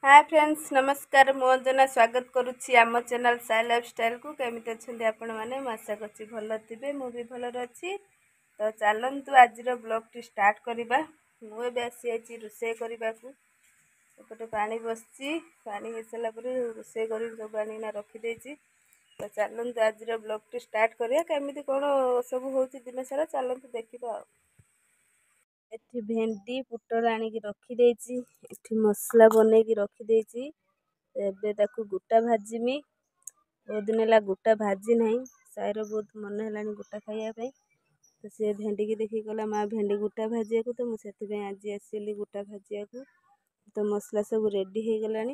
Hi friends नमस्कार मु अंजना स्वागत करुच्ची आम चैनल साई लाइफस्टाइल को केमिति अच्छे आपण मैंने आशा कर भल थे मुझे भल अच्छी तो चलतु आज ब्लॉग टी स्टार्ट करवा मुझे आसी रोषे करने को सेपटे पानी बस पानी हो सारापर रोषे कर सब आनी रखीदे तो चलतु आज ब्लॉग टी स्टार्ट करिया केमिति कौन सब हो दिन सारा चलतु देखा एठी भेंडी पुटल आनिकी रखीदेची एठी मसला बनैकी रखीदेची एबे ताकू गोटा भाजिमी बहुत दिन है गोटा भाजी ना साईर बहुत मन है गोटा खाइबा तो सी भेंडी की देखिए कहला माँ भेंडी गोटा भाजिया को तो मुझे आज आसली गोटा भाजिया को तो मसला सब रेडी हो गला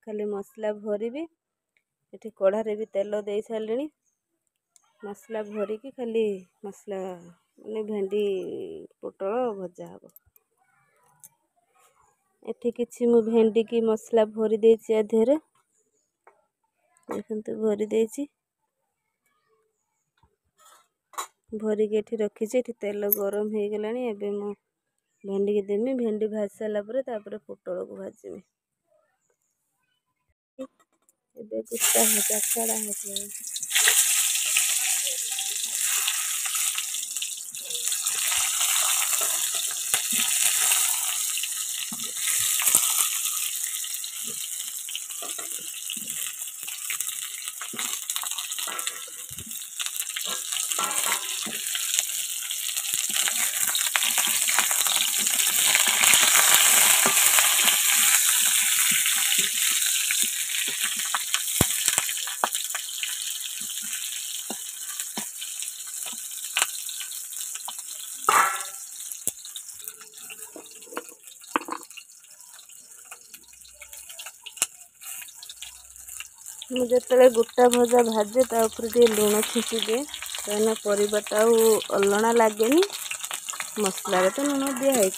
खाली मसला भरबी ये कढ़ारे भी तेल दे सारे मसला भरिकी खाली मसला माने भेंडी पोटल भजा हम एठी किछि मु भेंडी की मसला भरी देछि अधेरे देखंतु भरी देछि भरी के एठी रखी छी एठी तेल गरम हो गलानी एबे मु भेंडी के देमी भेंडी भाज साला परे तापर पोटल को भाजिमी एबे गुस्सा हो छड़ा हो मुझे जो गोटा भजा भाजे ता लुण छींची दे कहीं परिवाटा अलणा लगे मसला तो लुण दिखाई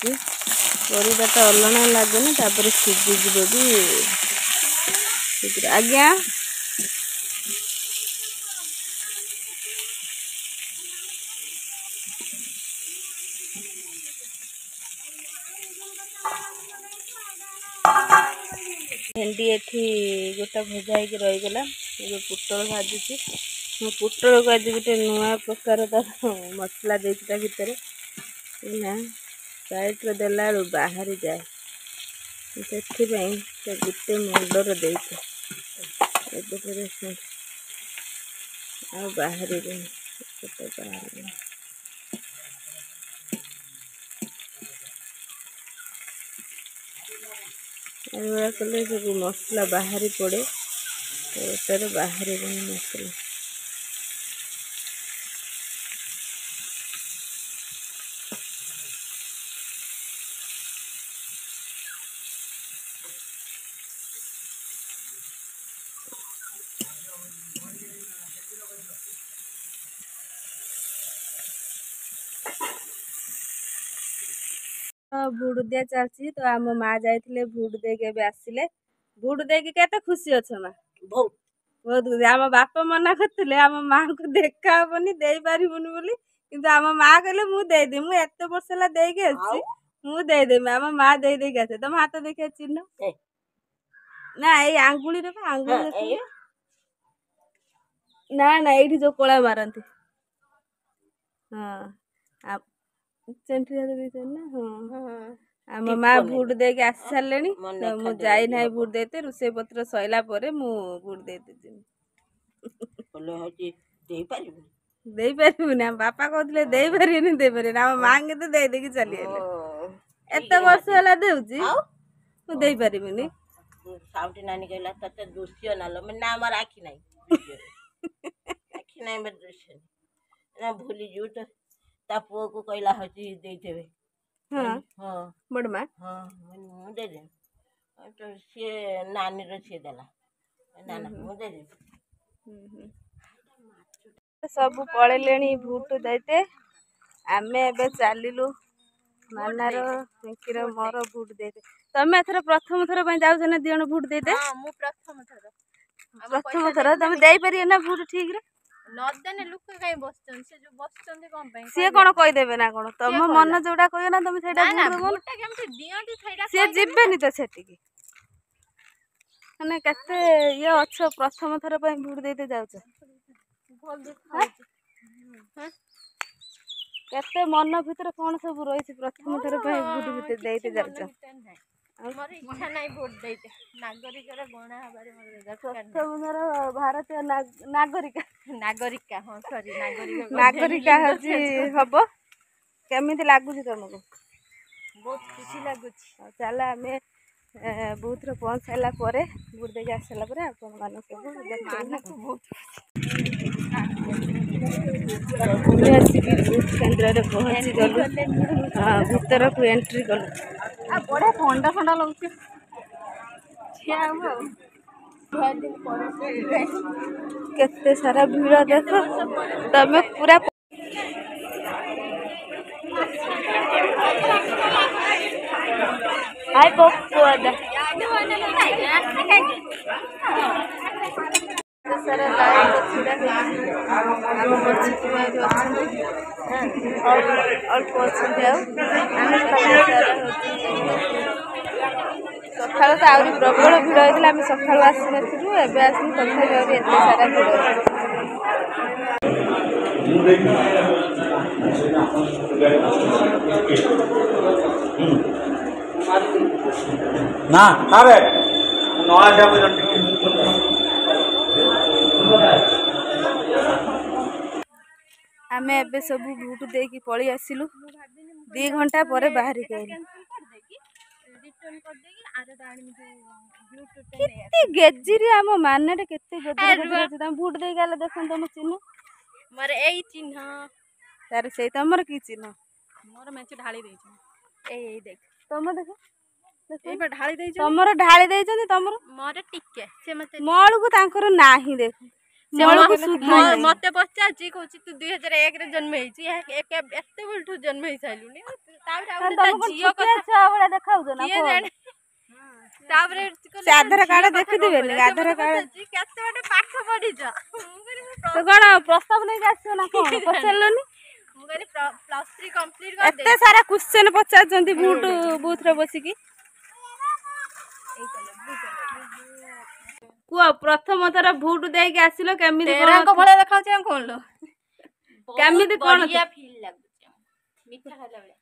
परिवाटा अलणा लगे तापर सीझीज भी आज्ञा भेंडी एठी गोटा भजा हो रहीगला ये पुटल भाजुची मो पुटल को आज गोटे नुआ प्रकार मसला देता भितर ना साइड रे देला बाहरी जाए से गोटे मुंडर देते आ बाहरी बाहरी एवं कले सब मसला बाहरी पड़े तो बाहरी मसला भुड़ दिया चलती तो आम माँ जाइए भुड़ दे आसिले भुड़ दे के खुशी अच्छा माँ बहुत बहुत खुशी आम बापा मना करते आम माँ को देखा हेनी दे पारूनी बोली किंतु आम माँ कहले मुझे मुझे वर्ष है देके आसी मुझेदेमी आम माँ दे आसे तुम हाथ देखिए चिन्ह ना ये आंगुली आंगुली ना ना ये जो कला मारती हाँ सेंट्री ना हाँ आम माँ भुट दे आसी सारे मुझे जाई ना भुट देते रोषे पत्र सैला भुट दे पारूनी बापा कहते दे पारे आम माँ के तो दे देकी चली एत वर्ष है दे पारिनी साउटी नानी कहला तते दृश्य नालो मैं ना हमार आखी नहीं आखी नहीं मैं दृश्य ना भूली जू तो ता पुओ को कहला हची दे देबे हां हां बड़ मां हां मैं दे दे तो से नानी रो से देला नाना मैं दे दे सब पळेलेनी भूट देते आमे एबे चालिलु मानार पिंकीर मोर भोट देते तमे एथर प्रथम थर जाऊ ना दिजन भोट देते हां मु प्रथम थर तमे देई परिए ना भोट ठीक रे नदेने लोक काई बसचन से जो बसचन कोन पई से कोन कहि देबे ना कोन तम मन जोडा कहियो ना तमे सेटा भोट केमति दियंती थैडा से जिबे नि त सेठी ମାନେ କେତେ ଇଏ ଅଛ ପ୍ରଥମ ଥର ପାଇଁ ଭୋଟ ଦେଇତେ ଯାଉଛ? କେତେ ମନ ଭିତରେ କଣ ସବୁ ରହିଛି ପ୍ରଥମ ଥର ପାଇଁ ଭୋଟ ଭିତରେ ଦେଇତେ ଯାଉଛ? ମୋର ଇଚ୍ଛା ନାହିଁ ଭୋଟ ଦେଇତେ। ନାଗରିକର ଗଣା ହବାରେ ମୋର ଦରକାର ନାହିଁ। ପ୍ରଥମ ଥର ଭାରତୀୟ ନାଗରିକା ହଁ ସରି ନାଗରିକା ହଉଛି ହବ। କେମିତି ଲାଗୁଛି ତମକୁ? ବହୁତ ଖୁସି ଲାଗୁଛି। ଚାଲ ଆମେ ବୁଥରେ ପହଞ୍ଚି ସାରିଲା ପରେ ଭୋଟ ଦେଇକି ଆସି ସାରିଲା ପରେ ଆପଣମାନଙ୍କୁ ସବୁ ଆମେ ଆସିକି ବୁଥ୍ କେନ୍ଦ୍ରରେ ପହଞ୍ଚିଗଲୁ। ଭିତରକୁ ଏଣ୍ଟ୍ରି କଲୁ। ବଢିଆ ଥଣ୍ଡା ଥଣ୍ଡା ଲାଗୁଛି। କେତେ ସାରା ଭିଡ଼ ଦେଖ ତମେ ପୁରା ହାଇ ପପୁଆଦା ସାରା ଲାଇନ୍ ଛିଡ଼ା ହେଇଛି। ଆମ ପଛକୁ ଆହୁରି ଅଛନ୍ତି, ଅଳ୍ପ ଅଛନ୍ତି। ଆଉ ସକାଳୁ ତ ଆହୁରି ପ୍ରବଳ ଭିଡ଼ ହେଇଥିଲା। ଆମେ ସକାଳୁ ଆସିନଥିଲୁ, ଏବେ ଆସିଲୁ ତଥାପି ଆହୁରି ଏତେ ସାରା ଭିଡ଼। ନା ଆରେ ନ ଆସିବା ପର୍ଯ୍ୟନ୍ତ ଆମେ ଏବେ ସବୁ ଭୋଟ ଦେଇକି ପଳେଇ ଆସିଲୁ। 2 ଘଣ୍ଟା ପରେ ବାହାରିକି ଆଇଲୁ। କେତେ ଗେଜିରି ଆମ ମାନେଟେ କେତେ ଗେଜିରି ଅଛି। ତମେ ଭୋଟ ଦେଇକି ଆଇଲ ଦେଖନ୍ତୁ ତମ ଚିହ୍ନ। ମୋର ଏଇ ଚିହ୍ନ। ତାର ସେଇ ତମର କି ଚିହ୍ନ? ମୋର ମେଞ୍ଚେ ଢାଳି ଦେଇଛି। ଏଇ ଦେଖ ତମ ଦେଖ ଏଇପା ଢାଳି ଦେଇଛନ୍ତି। ତମର ଢାଳି ଦେଇଛନ୍ତି। ତମର ମୋର ଟିକେ ସେ ମତେ ମଳକୁ ତାଙ୍କର ନାହିଁ। ଦେଖ ମତେ ପଚାରୁଛି, କହୁଛି ତୁ 2001ରେ ଜନ୍ମ ହେଇଛି, ଏତେ ବେଳଠୁ ଜନ୍ମ ହେଇ ସାରିଲୁଣି। ତାପରେ ଆଧାର କାର୍ଡ ଦେଖିଥିବେନି? ଆଧାର କାର୍ଡ କେତେ ବାଟ ପାଠ ପଢିଛ? ତ କଣ ପ୍ରସ୍ତାବ ନେଇକି ଆସିବ ନା କଣ? ପଚାରିଲନି? ମୁଁ କହିଲି +3 କମ୍ପ୍ଲିଟ୍ ଏତେ ସାରା କ୍ୱେଶ୍ଚନ ପଚାରୁଛନ୍ତି ବୁଥରେ ବସିକି। କୁହ, ପ୍ରଥମ ଥର ଭୋଟ ଦେଇକି ଆସିଲ କେମିତି ତେରାଙ୍କ ଭଳିଆ ଦେଖାଉଛି। ଆଉ କଣ ଲୋ, କେମିତି କଣ ଫିଲ୍ ଲାଗୁଛି? ମିଠା ଖାଇଲା ଭଳିଆ।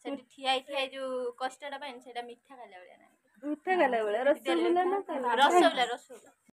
ସେଠି ଠିଆ ହେଇ ଯୋଉ କଷ୍ଟଟା ପାଇଁ ସେଇଟା ମିଠା ଖାଇଲା ଭଳିଆ। ମିଠା ଖାଇଲା ଭଳିଆ। ରସଗୋଲା ନା ରସଗୋଲା।